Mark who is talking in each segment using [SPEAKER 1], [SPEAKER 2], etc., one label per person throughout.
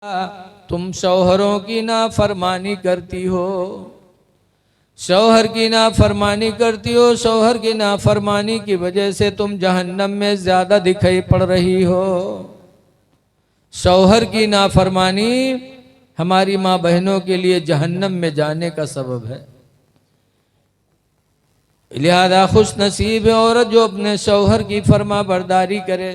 [SPEAKER 1] तुम शौहरों की नाफरमानी करती हो, शौहर की नाफरमानी करती हो, शौहर की नाफरमानी की वजह से तुम जहन्नम में ज्यादा दिखाई पड़ रही हो। शौहर की नाफरमानी हमारी माँ बहनों के लिए जहन्नम में जाने का सबब है। लिहाजा खुश नसीब है औरत जो अपने शौहर की फरमा बरदारी करे।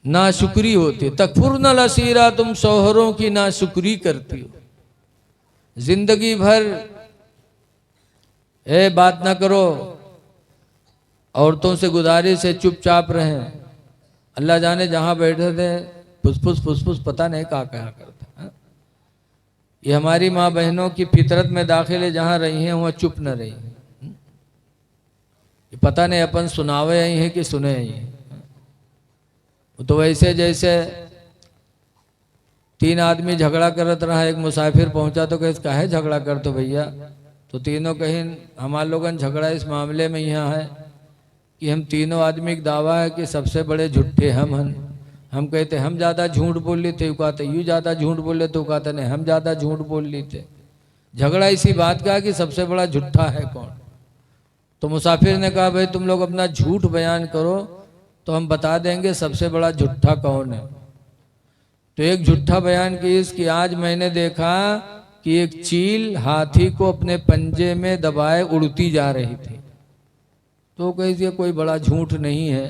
[SPEAKER 1] नाशुक्री होती, तकफुरन लसीरा, तुम शौहरों की नाशुक्री करती हो। जिंदगी भर बात ना करो, औरतों से गुजारिश है चुपचाप रहें। अल्लाह जाने जहां बैठे थे फुसफुस पता नहीं क्या कहा करता है। ये हमारी माँ बहनों की फितरत में दाखिल है, जहां रही हैं वहां चुप न रही। ये पता नहीं अपन सुनावे आई हैं कि सुने आई हैं। तो वैसे जैसे तीन आदमी झगड़ा करत रहा, एक मुसाफिर पहुंचा तो कहे काहे झगड़ा कर तो भैया, तो तीनों कहीं हमारे लोगन झगड़ा इस मामले में यहाँ है कि हम तीनों आदमी का दावा है कि सबसे बड़े झूठे हम कहते हम ज़्यादा झूठ बोल ली थे, कहते यूँ ज़्यादा झूठ बोले, तो कहते नहीं हम ज़्यादा झूठ बोल ली थे। झगड़ा इसी बात का कि सबसे बड़ा झूठा है कौन। तो मुसाफिर ने कहा भाई तुम लोग अपना झूठ बयान करो तो हम बता देंगे सबसे बड़ा झूठा कौन है। तो एक झूठा बयान की इसकी, आज मैंने देखा कि एक चील हाथी को अपने पंजे में दबाए उड़ती जा रही थी। तो कही कोई बड़ा झूठ नहीं है,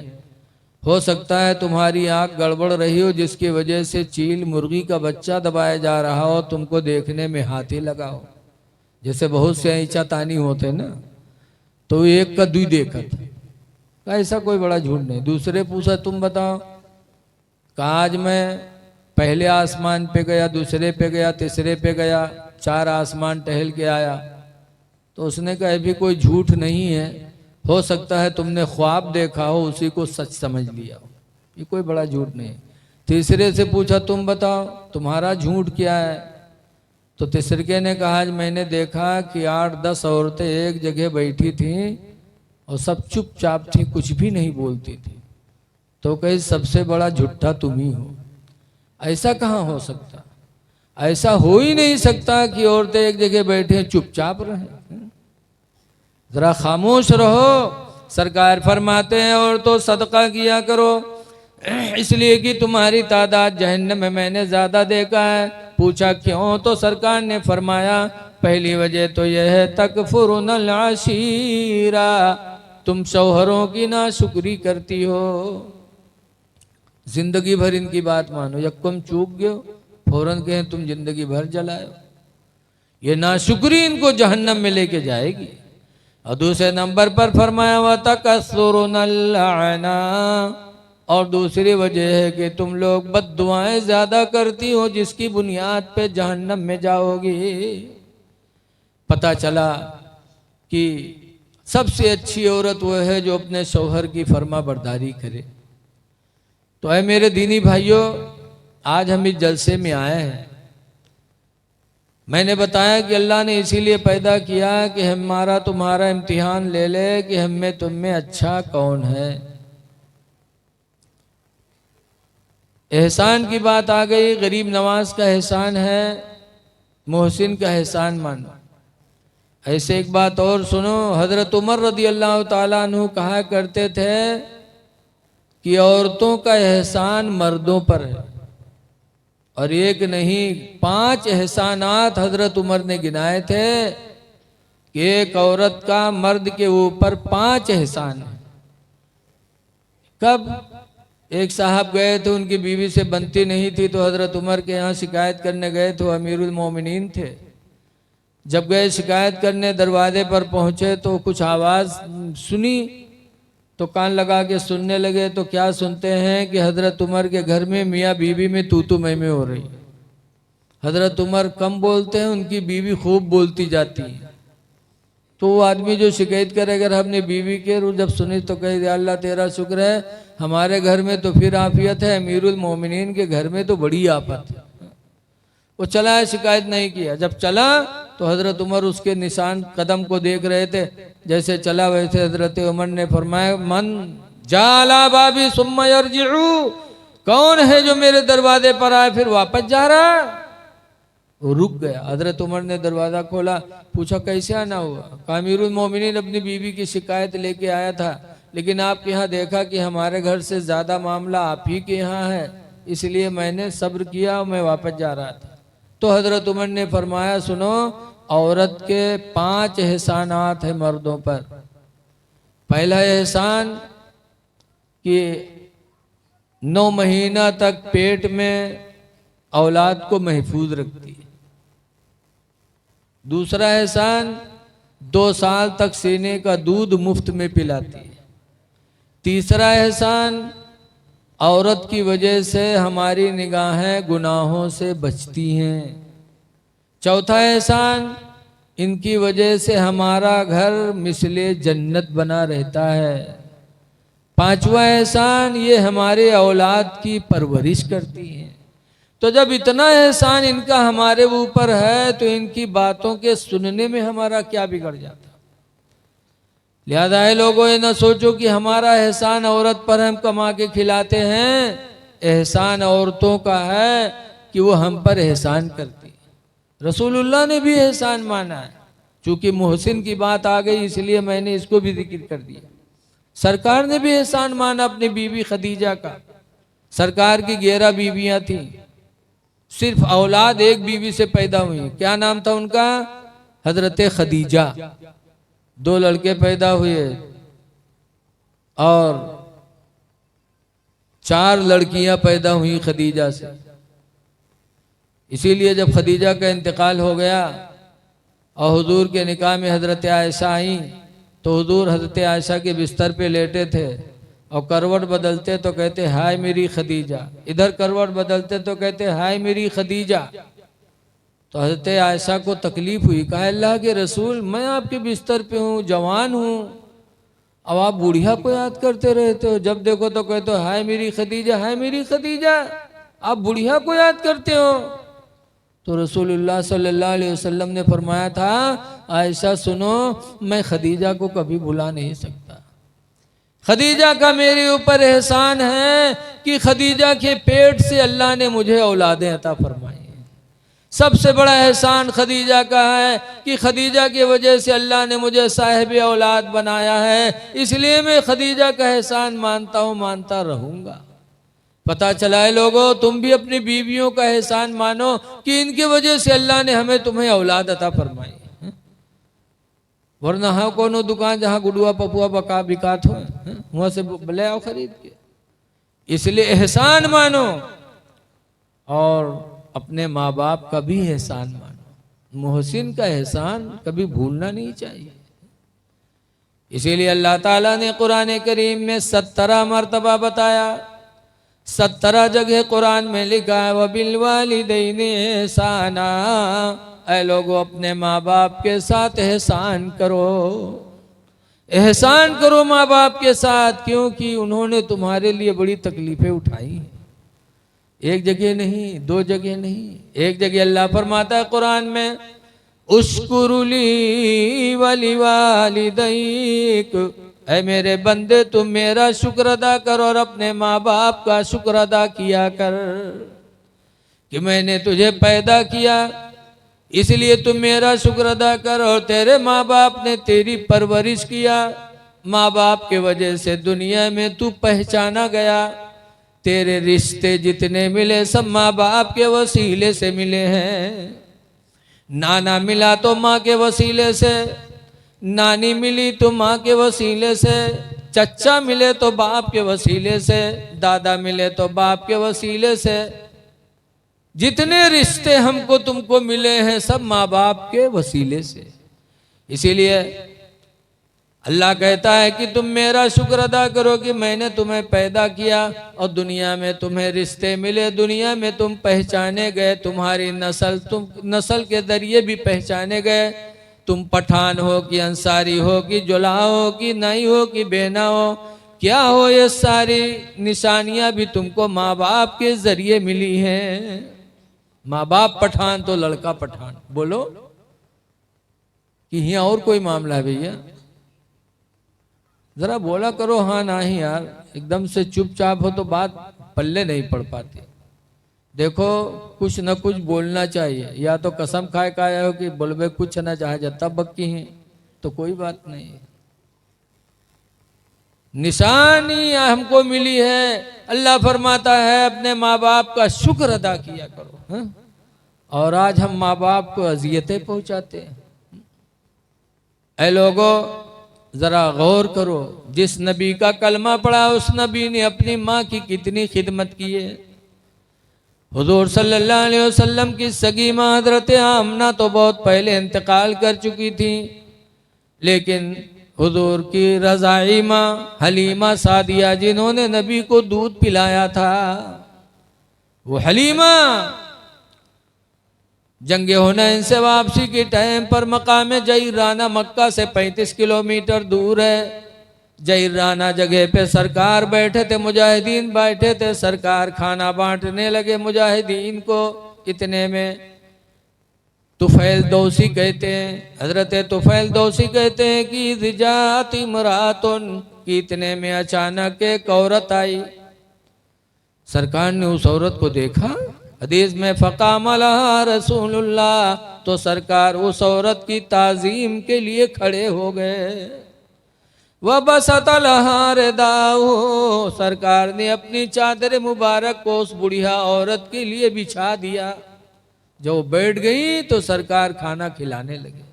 [SPEAKER 1] हो सकता है तुम्हारी आंख गड़बड़ रही हो जिसकी वजह से चील मुर्गी का बच्चा दबाया जा रहा हो, तुमको देखने में हाथी लगा हो। जैसे बहुत से ऐसा तानी होते ना, तो एक का दुई देखा था, ऐसा कोई बड़ा झूठ नहीं। दूसरे पूछा तुम बताओ, कहा आज मैं पहले आसमान पे गया, दूसरे पे गया, तीसरे पे गया, 4 आसमान टहल के आया। तो उसने कहा भी कोई झूठ नहीं है, हो सकता है तुमने ख्वाब देखा हो उसी को सच समझ लिया हो, ये कोई बड़ा झूठ नहीं। तीसरे से पूछा तुम बताओ तुम्हारा झूठ क्या है। तो तीसरे ने कहा आज मैंने देखा कि 8-10 औरतें एक जगह बैठी थीं और सब चुपचाप थी, कुछ भी नहीं बोलती थी। तो कहीं सबसे बड़ा झूठा तुम ही हो। ऐसा कहाँ हो सकता, ऐसा हो ही नहीं सकता कि औरतें एक जगह बैठे चुपचाप रहें। जरा खामोश रहो। सरकार फरमाते हैं और तो सदका किया करो, इसलिए कि तुम्हारी तादाद जहन्नम में मैंने ज्यादा देखा है। पूछा क्यों, तो सरकार ने फरमाया पहली वजह तो यह है तकफुरुनल अशीरा, तुम शौहरों की नाशुक्री करती हो। जिंदगी भर इनकी बात मानो, यक्कम चूक गयो फौरन कहें तुम जिंदगी भर जलायो। ये नाशुक्री इनको जहन्नम में लेके जाएगी। और दूसरे नंबर पर फरमाया व तकस्सुरुनल लाना, और दूसरी वजह है कि तुम लोग बद्दुआएं ज्यादा करती हो जिसकी बुनियाद पे जहन्नम में जाओगी। पता चला कि सबसे अच्छी औरत वो है जो अपने शौहर की फरमा बरदारी करे। तो है मेरे दीनी भाइयों, आज हम इस जलसे में आए हैं। मैंने बताया कि अल्लाह ने इसीलिए पैदा किया कि हमारा तुम्हारा इम्तिहान ले ले कि हम में तुम में अच्छा कौन है। एहसान की बात आ गई, गरीब नवाज का एहसान है, मोहसिन का एहसान मानो। ऐसे एक बात और सुनो, हजरत उमर रदी अल्लाह ताला अन्हु कहा करते थे कि औरतों का एहसान मर्दों पर है, और एक नहीं 5 एहसानात हजरत उमर ने गिनाए थे कि एक औरत का मर्द के ऊपर 5 एहसान है। कब एक साहब गए थे, उनकी बीवी से बनती नहीं थी, तो हजरत उमर के यहाँ शिकायत करने गए थे, अमीरुल मोमिनीन थे। जब गए शिकायत करने, दरवाजे पर पहुंचे तो कुछ आवाज़ सुनी, तो कान लगा के सुनने लगे। तो क्या सुनते हैं कि हजरत उमर के घर में मियाँ बीवी में तू मैं हो रही। हजरत उमर कम बोलते हैं, उनकी बीवी खूब बोलती जाती है। तो वो आदमी जो शिकायत करे अगर हमने बीवी के रू जब सुनी तो कहे अल्लाह तेरा शुक्र है हमारे घर में तो फिर आफियत है, अमीरुल मोमिनीन के घर में तो बड़ी आफत है। वो चला है, शिकायत नहीं किया। जब चला तो हजरत उमर उसके निशान कदम को देख रहे थे, जैसे चला वैसे हजरत उमर ने फरमाया मन जाला बाबी सुम्मा यरजिउ, कौन है जो मेरे दरवाजे पर आए फिर वापस जा रहा है? वो रुक गया। हजरत उमर ने दरवाजा खोला, पूछा कैसे आना हुआ? कहा अमीरुल मोमिनीन अपनी बीवी की शिकायत लेके आया था, लेकिन आपके यहाँ देखा कि हमारे घर से ज्यादा मामला आप ही के यहाँ है, इसलिए मैंने सब्र किया और मैं वापस जा रहा था। तो हजरत उमर ने फरमाया, सुनो, औरत के 5 एहसानात है मर्दों पर। पहला एहसान कि 9 महीना तक पेट में औलाद को महफूज रखती है। दूसरा एहसान 2 साल तक सीने का दूध मुफ्त में पिलाती है। तीसरा एहसान औरत की वजह से हमारी निगाहें गुनाहों से बचती हैं। चौथा एहसान इनकी वजह से हमारा घर मिसले जन्नत बना रहता है। पांचवा एहसान ये हमारे औलाद की परवरिश करती हैं। तो जब इतना एहसान इनका हमारे ऊपर है तो इनकी बातों के सुनने में हमारा क्या बिगड़ जाता? लिहाजा है लोगों, ये ना सोचो कि हमारा एहसान औरत पर हम कमा के खिलाते हैं। एहसान औरतों का है कि वो हम पर एहसान करती है। रसूलुल्लाह ने भी एहसान माना है। चूंकि मोहसिन की बात आ गई इसलिए मैंने इसको भी जिक्र कर दिया। सरकार ने भी एहसान माना अपनी बीवी खदीजा का। सरकार की 11 बीवियां थी, सिर्फ औलाद एक बीवी से पैदा हुई। क्या नाम था उनका? हजरत खदीजा। 2 लड़के पैदा हुए और 4 लड़कियां पैदा हुई खदीजा से। इसीलिए जब खदीजा का इंतकाल हो गया और हुजूर के निकाह में हजरत आयशा आई तो हुजूर हजरत आयशा के बिस्तर पे लेटे थे और करवट बदलते तो कहते हाय मेरी खदीजा, इधर करवट बदलते तो कहते हाय मेरी खदीजा। तो हजरत आयशा को तकलीफ हुई, कहा अल्लाह के रसूल, मैं आपके बिस्तर पे हूँ, जवान हूँ, अब आप बुढ़िया को याद करते रहते हो। जब देखो तो कहते हो हाय मेरी खदीजा, हाय मेरी खदीजा, आप बुढ़िया को याद करते हो। तो रसूलुल्लाह सल्लल्लाहु अलैहि वसल्लम ने फरमाया था, आयशा सुनो, मैं खदीजा को कभी भुला नहीं सकता। खदीजा का मेरे ऊपर एहसान है कि खदीजा के पेट से अल्लाह ने मुझे औलादें अता फरमाई। सबसे बड़ा एहसान खदीजा का है कि खदीजा की वजह से अल्लाह ने मुझे साहिब औलाद बनाया है। इसलिए मैं खदीजा का एहसान मानता हूँ, मानता रहूँगा। पता चला है लोगों, तुम भी अपनी बीवियों का एहसान मानो कि इनकी वजह से अल्लाह ने हमें तुम्हें औलाद अता फरमाई। वरना हाँ कोनो दुकान जहाँ गुडुआ पपुआ बका बिकात हो वहाँ से ले आओ खरीद के। इसलिए एहसान मानो और अपने माँ बाप का भी एहसान मानो। मोहसिन का एहसान कभी भूलना नहीं चाहिए। इसीलिए अल्लाह ताला ने कुरान करीम में 17 मरतबा बताया, 17 जगह कुरान में लिखा है वबिल वालिदैनि एहसाना, ऐ लोगों अपने माँ बाप के साथ एहसान करो। एहसान करो माँ बाप के साथ, क्योंकि उन्होंने तुम्हारे लिए बड़ी तकलीफें उठाई। एक जगह नहीं, 2 जगह नहीं, एक जगह अल्लाह फरमाता है कुरान में उश्कुरुली वली वालिदैक, ऐ मेरे बंदे तुम मेरा शुक्र अदा कर और अपने माँ बाप का शुक्र अदा किया कर कि मैंने तुझे पैदा किया, इसलिए तुम मेरा शुक्र अदा कर। और तेरे माँ बाप ने तेरी परवरिश किया, माँ बाप के वजह से दुनिया में तू पहचाना गया। तेरे रिश्ते जितने मिले सब माँ बाप के वसीले से मिले हैं। नाना मिला तो माँ के वसीले से, नानी मिली तो माँ के वसीले से, चचा मिले तो बाप के वसीले से, दादा मिले तो बाप के वसीले से। जितने रिश्ते हमको तुमको मिले हैं सब माँ बाप के वसीले से। इसीलिए अल्लाह कहता है कि तुम मेरा शुक्र अदा करो कि मैंने तुम्हें पैदा किया और दुनिया में तुम्हें रिश्ते मिले, दुनिया में तुम पहचाने गए, तुम्हारी नस्ल तुम नस्ल के जरिए भी पहचाने गए। तुम पठान हो कि अंसारी हो कि जुला हो कि नहीं हो कि बेना हो, क्या हो, ये सारी निशानियां भी तुमको माँ बाप के जरिए मिली हैं। माँ बाप पठान तो लड़का पठान। बोलो कि यहाँ और कोई मामला है भैया? जरा बोला करो हाँ ना ही यार, एकदम से चुपचाप हो तो बात पल्ले नहीं पड़ पाती। देखो कुछ न कुछ बोलना चाहिए, या तो कसम खाए का आया हो कि बोलबे कुछ ना चाहे जता बक्की है तो कोई बात नहीं। निशानी हमको मिली है, अल्लाह फरमाता है अपने माँ बाप का शुक्र अदा किया करो, हा? और आज हम माँ बाप को अजियतें पहुंचाते हैं। ऐ लोगों जरा गौर करो, जिस नबी का कलमा पड़ा उस नबी ने अपनी माँ की कितनी खिदमत की है। हुजूर सल्लल्लाहु अलैहि वसल्लम की सगी माँ हजरत आमना तो बहुत पहले इंतकाल कर चुकी थी, लेकिन हुजूर की रज़ाई माँ हलीमा सादिया जिन्होंने नबी को दूध पिलाया था, वो हलीमा जंगे हुनैन से वापसी के टाइम पर मकाम जईराना मक्का से 35 किलोमीटर दूर है। जईराना जगह पे सरकार बैठे थे, मुजाहिदीन बैठे थे, सरकार खाना बांटने लगे मुजाहिदीन को। इतने में तुफैल दौसी कहते हैं, हजरत तुफैल दौसी कहते हैं कि रिजात इमरातुन, कि इतने में अचानक एक औरत आई। सरकार ने उस औरत को देखा, हदीस में फ़क़ाम लहा रसूलुल्लाह, तो सरकार उस औरत की ताज़ीम के लिए खड़े हो गए। वह बसत लहा रिदाहु, सरकार ने अपनी चादर मुबारक को उस बुढ़िया औरत के लिए बिछा दिया। जब बैठ गई तो सरकार खाना खिलाने लगे,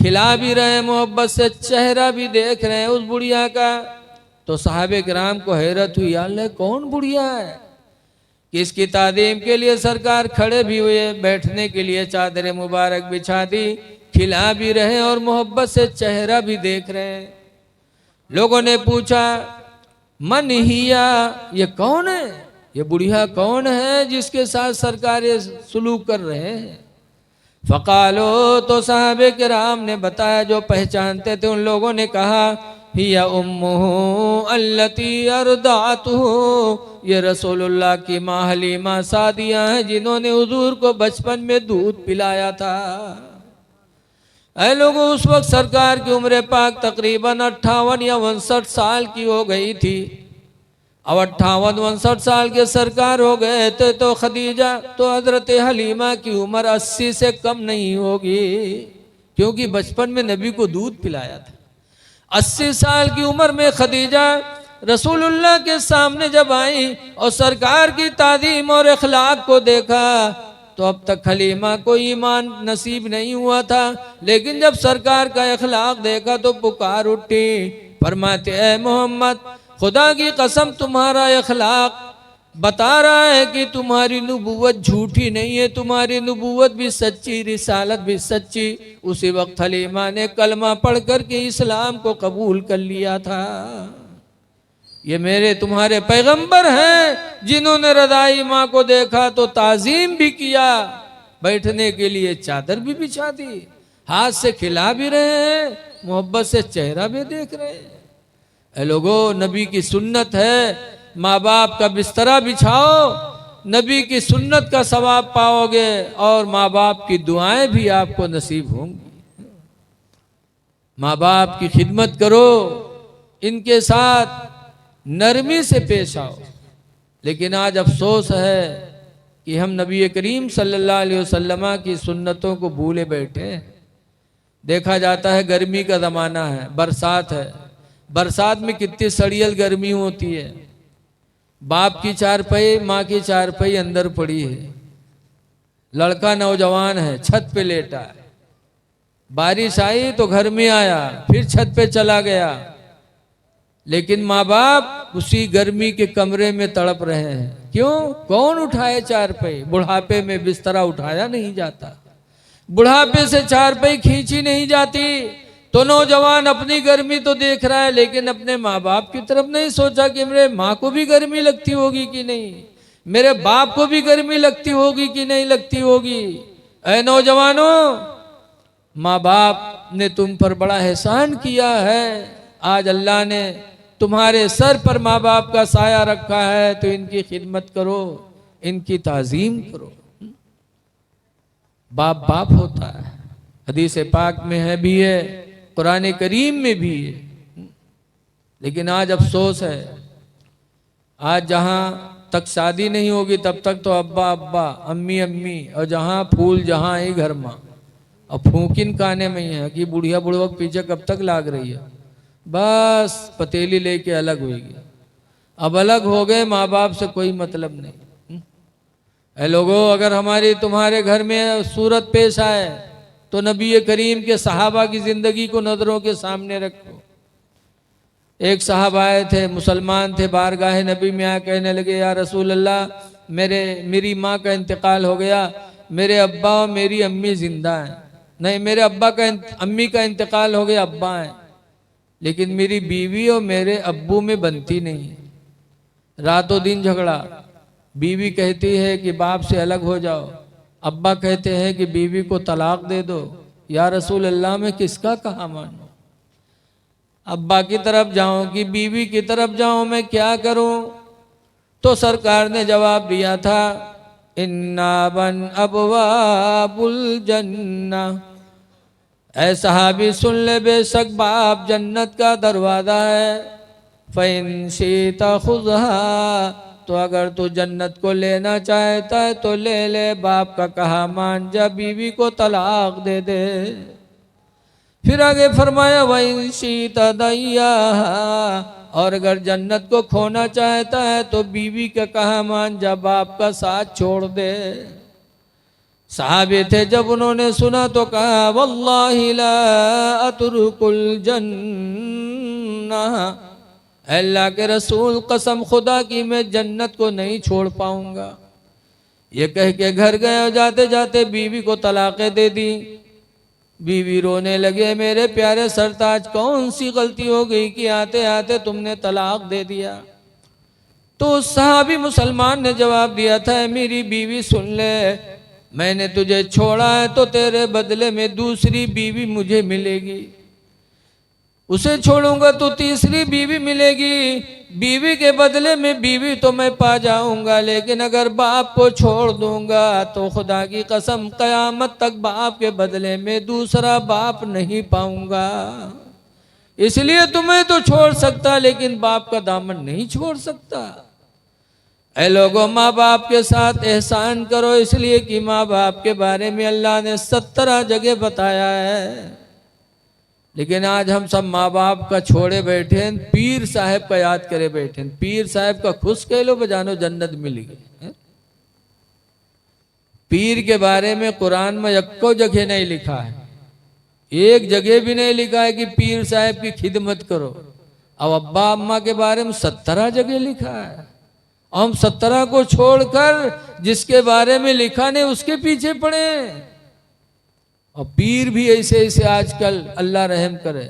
[SPEAKER 1] खिला भी रहे, मोहब्बत से चेहरा भी देख रहे हैं उस बुढ़िया का। तो साहबे किराम को हैरत हुई, अल्लाह कौन बुढ़िया है कि इसकी तादीम के लिए सरकार खड़े भी हुए, बैठने के लिए चादर मुबारक बिछा दी, खिला भी रहे और मोहब्बत से चेहरा भी देख रहे हैं। लोगों ने पूछा मन हिया, ये कौन है, ये बुढ़िया कौन है जिसके साथ सरकार ये सुलूक कर रहे हैं। फ़क़ालो, तो साहबे किराम ने बताया, जो पहचानते थे उन लोगों ने कहा हिया उम्मुहु अल्लती अरदातुहु, ये रसूलुल्लाह की माँ हलीमा सादिया हैं जिन्होंने हुजूर को बचपन में दूध पिलाया था। ऐ लोगों उस वक्त सरकार की उम्र पाक तकरीबन 58 या 59 साल की हो गई थी। अब 58-59 साल के सरकार हो गए थे तो खदीजा तो हजरत हलीमा की उम्र 80 से कम नहीं होगी, क्योंकि बचपन में नबी को दूध पिलाया था। 80 साल की उम्र में खदीजा रसूलुल्लाह के सामने जब आई और सरकार की तादीम और अखलाक को देखा, तो अब तक हलीमा को ईमान नसीब नहीं हुआ था, लेकिन जब सरकार का अखलाक देखा तो पुकार उठी, फरमाते ऐ मोहम्मद, खुदा की कसम तुम्हारा अखलाक बता रहा है कि तुम्हारी नबूवत झूठी नहीं है, तुम्हारी नबूवत भी सच्ची, रिसालत भी सच्ची। उसी वक्त हलीमा ने कलमा पढ़ कर के इस्लाम को कबूल कर लिया था। ये मेरे तुम्हारे पैगंबर हैं जिन्होंने रज़ाई माँ को देखा तो ताज़ीम भी किया, बैठने के लिए चादर भी बिछा दी, हाथ से खिला भी रहे हैं, मोहब्बत से चेहरा भी देख रहे हैं। ऐ लोगों नबी की सुन्नत है, माँ बाप का बिस्तरा बिछाओ, नबी की सुन्नत का सवाब पाओगे और माँ बाप की दुआएं भी आपको नसीब होंगी। माँ बाप की खिदमत करो, इनके साथ नरमी से पेश आओ। लेकिन आज अफसोस है कि हम नबी करीम सल्लल्लाहु अलैहि वसल्लम की सुन्नतों को भूले बैठे। देखा जाता है गर्मी का ज़माना है, बरसात है, बरसात में कितनी सड़ियल गर्मी होती है। बाप की चारपाई माँ की चारपाई अंदर पड़ी है, लड़का नौजवान है छत पे लेटा है, बारिश आई तो घर में आया, फिर छत पे चला गया, लेकिन माँ बाप उसी गर्मी के कमरे में तड़प रहे हैं। क्यों? कौन उठाए चारपाई? बुढ़ापे में बिस्तरा उठाया नहीं जाता, बुढ़ापे से चारपाई खींची नहीं जाती। तो नौजवान अपनी गर्मी तो देख रहा है, लेकिन अपने माँ बाप की तरफ नहीं सोचा कि मेरे माँ को भी गर्मी लगती होगी कि नहीं, मेरे बाप को भी गर्मी लगती होगी कि नहीं लगती होगी। ऐ नौजवानों, माँ बाप ने तुम पर बड़ा एहसान किया है। आज अल्लाह ने तुम्हारे सर पर माँ बाप का साया रखा है, तो इनकी खिदमत करो, इनकी ताज़ीम करो। बाप बाप होता है, हदीस पाक में है भी है, कुरान करीम में भी है। लेकिन आज अफसोस है, आज जहाँ तक शादी नहीं होगी तब तक तो अब्बा अब्बा, अम्मी अम्मी, और जहाँ फूल जहाँ ही घर माँ। और फूकिन काने में ही है कि बुढ़िया बुढ़वक पीछे कब तक लाग रही है, बस पतीली लेके अलग होगी। अब अलग हो गए, माँ बाप से कोई मतलब नहीं। ऐ लोगों, अगर हमारी तुम्हारे घर में सूरत पेश आए तो नबी करीम के सहाबा की जिंदगी को नजरों के सामने रखो। एक साहब आए थे, मुसलमान थे, बारगाह नबी में आए, कहने लगे या रसूल अल्लाह, मेरी माँ का इंतकाल हो गया, मेरे अब्बा और मेरी अम्मी जिंदा हैं। नहीं, मेरे अम्मी का इंतकाल हो गया, अब्बा हैं, लेकिन मेरी बीवी और मेरे अब्बू में बनती नहीं है। रातों दिन झगड़ा। बीवी कहती है कि बाप से अलग हो जाओ, अब्बा कहते हैं कि बीवी को तलाक दे दो। या रसूल अल्लाह, मैं किसका कहा मानूं? अब्बा की तरफ जाऊं कि बीवी की तरफ जाऊं, मैं क्या करूं? तो सरकार ने जवाब दिया था, इन्ना बन अबवाबुल जन्ना। ऐ सहाबी सुन ले, बेशक बाप जन्नत का दरवाजा है। फ़इन शीता खुज़हा, तो अगर तू जन्नत को लेना चाहता है तो ले ले, बाप का कहा मान जा, बीवी को तलाक दे दे। फिर आगे फरमाया वइन शीता दैया, और अगर जन्नत को खोना चाहता है तो बीवी का कहा मान जा, बाप का साथ छोड़ दे। साहबे थे, जब उन्होंने सुना तो कहा वल्लाहि ला अतरुकुल जन्नह, अल्लाह के रसूल कसम खुदा की मैं जन्नत को नहीं छोड़ पाऊंगा। ये कह के घर गए और जाते जाते बीवी को तलाक़ें दे दी। बीवी रोने लगे, मेरे प्यारे सरताज, कौन सी गलती हो गई कि आते आते तुमने तलाक दे दिया? तो उस सहाबी मुसलमान ने जवाब दिया था, मेरी बीवी सुन ले, मैंने तुझे छोड़ा है तो तेरे बदले में दूसरी बीवी मुझे मिलेगी, उसे छोड़ूंगा तो तीसरी बीवी मिलेगी, बीवी के बदले में बीवी तो मैं पा जाऊंगा, लेकिन अगर बाप को छोड़ दूंगा तो खुदा की कसम कयामत तक बाप के बदले में दूसरा बाप नहीं पाऊंगा। इसलिए तुम्हें तो छोड़ सकता, लेकिन बाप का दामन नहीं छोड़ सकता। ऐ लोगों, माँ बाप के साथ एहसान करो, इसलिए कि माँ बाप के बारे में अल्लाह ने 17 जगह बताया है। लेकिन आज हम सब माँ बाप का छोड़े बैठे हैं, पीर साहब का याद करे बैठे हैं। पीर साहब का खुश कह लो, बजानो जन्नत मिल गई। पीर के बारे में कुरान में एको जगह नहीं लिखा है, एक जगह भी नहीं लिखा है कि पीर साहब की खिदमत करो। अब अब्बा अम्मा के बारे में 17 जगह लिखा है। हम 17 को छोड़कर जिसके बारे में लिखा नहीं उसके पीछे पड़े। और पीर भी ऐसे ऐसे आजकल अल्लाह रहम करे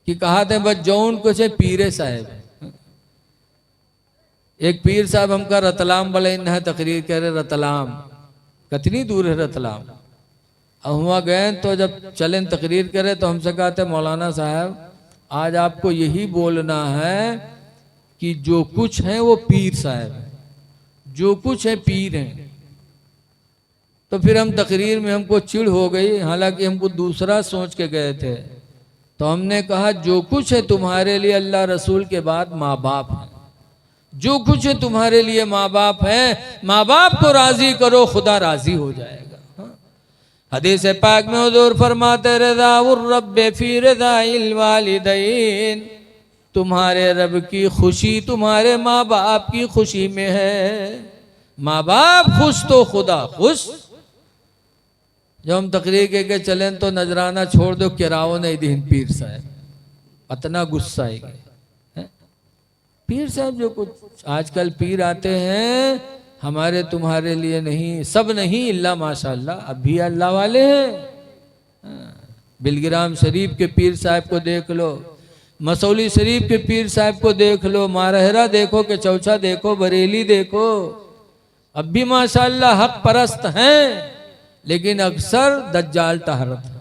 [SPEAKER 1] कि कहा थे बस जौन कुछ है पीरे साहब। एक पीर साहब हमका रतलाम वाले है तकरीर कह रहे, रतलाम कितनी दूर है रतलाम। अब हुआ गए तो जब चलें तकरीर करे तो हमसे कहा थे, मौलाना साहब आज आपको यही बोलना है कि जो कुछ है वो पीर साहब है, जो कुछ है पीर हैं। तो फिर हम तकरीर में हमको चिढ़ हो गई, हालांकि हमको दूसरा सोच के गए थे। तो हमने कहा जो कुछ है तुम्हारे लिए अल्लाह रसूल के बाद माँ बाप है, जो कुछ है तुम्हारे लिए माँ बाप है। माँ बाप को राजी करो, खुदा राजी हो जाएगा। हदीस पाक में हुजूर फरमाते, रज़ाउर रब्बि फी रज़ाइल वालिदैन, तुम्हारे रब की खुशी तुम्हारे माँ बाप की खुशी में है। माँ बाप खुश तो खुदा खुश। जब हम तकरीर के चलें तो नजराना छोड़ दो, किराओ नहीं दीन पीर साहब, इतना गुस्सा आएगा। पीर साहब जो कुछ आजकल पीर आते हैं हमारे तुम्हारे लिए नहीं, सब नहीं इल्ला माशाअल्लाह, अब भी अल्लाह वाले हैं। बिलगिराम शरीफ के पीर साहब को देख लो, मसौली शरीफ के पीर साहब को देख लो, मारहरा देखो के चौचा देखो, बरेली देखो, अब भी माशाअल्लाह हक परस्त हैं, लेकिन अक्सर दज्जाल टहरत है।